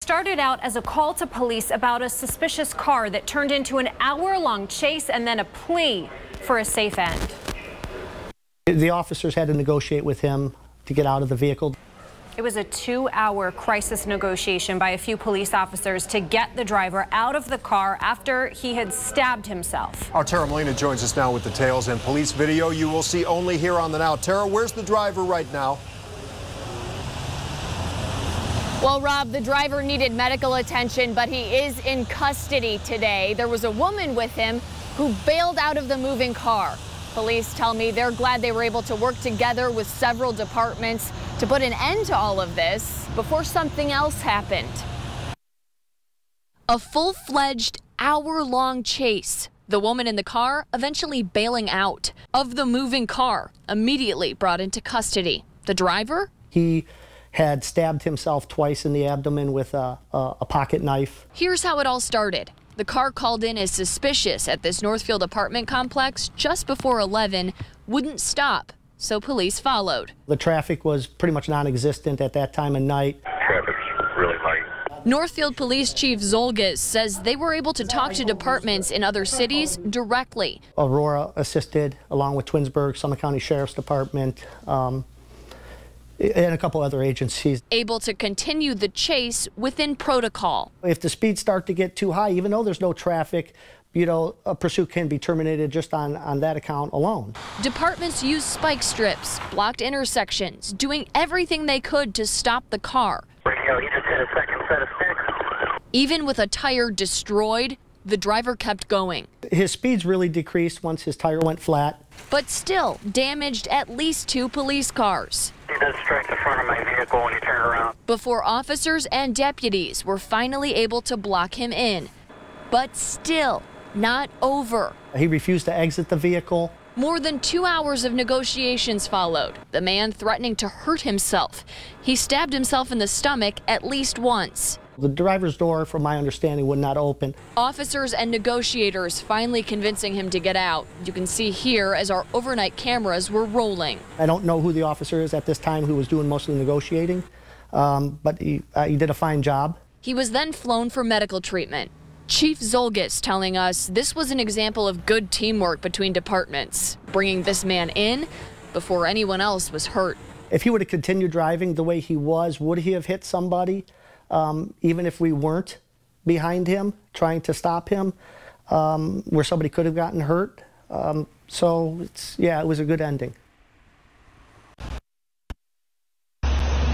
Started out as a call to police about a suspicious car that turned into an hour-long chase and then a plea for a safe end. The officers had to negotiate with him to get out of the vehicle. It was a 2-hour crisis negotiation by a few police officers to get the driver out of the car after he had stabbed himself. Our Tara Molina joins us now with details and police video you will see only here on The Now. Tara, where's the driver right now? Well, Rob, the driver needed medical attention, but he is in custody today. There was a woman with him who bailed out of the moving car. Police tell me they're glad they were able to work together with several departments to put an end to all of this before something else happened. A full-fledged hour-long chase. The woman in the car eventually bailing out of the moving car, immediately brought into custody. The driver? He had stabbed himself twice in the abdomen with a pocket knife. Here's how it all started. The car called in as suspicious at this Northfield apartment complex just before 11 wouldn't stop, so police followed. The traffic was pretty much non-existent at that time of night. Traffic's really light. Northfield Police Chief Zolgis says they were able to talk to departments in other cities directly. Aurora assisted, along with Twinsburg, Summit County Sheriff's Department, and a couple other agencies. Able to continue the chase within protocol. If the speeds start to get too high, even though there's no traffic, you know, a pursuit can be terminated just on that account alone. Departments used spike strips, blocked intersections, doing everything they could to stop the car. Radio, you just hit a second set of sticks. Even with a tire destroyed, the driver kept going. His speeds really decreased once his tire went flat. But still damaged at least 2 police cars. He does strike the front of my vehicle when you turn around. Before officers and deputies were finally able to block him in. But still not over. He refused to exit the vehicle. More than 2 hours of negotiations followed, the man threatening to hurt himself. He stabbed himself in the stomach at least once. The driver's door, from my understanding, would not open. Officers and negotiators finally convincing him to get out. You can see here as our overnight cameras were rolling. I don't know who the officer is at this time who was doing most of the negotiating, but he did a fine job. He was then flown for medical treatment. Chief Zolgis telling us this was an example of good teamwork between departments, bringing this man in before anyone else was hurt. If he would have continued driving the way he was, would he have hit somebody? Even if we weren't behind him, trying to stop him, where somebody could have gotten hurt. So, yeah, it was a good ending.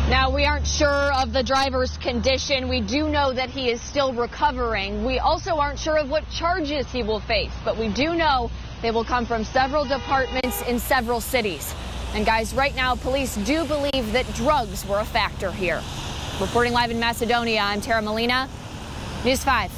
Now, we aren't sure of the driver's condition. We do know that he is still recovering. We also aren't sure of what charges he will face, but we do know they will come from several departments in several cities. And guys, right now, police do believe that drugs were a factor here. Reporting live in Macedonia, I'm Tara Molina, News 5.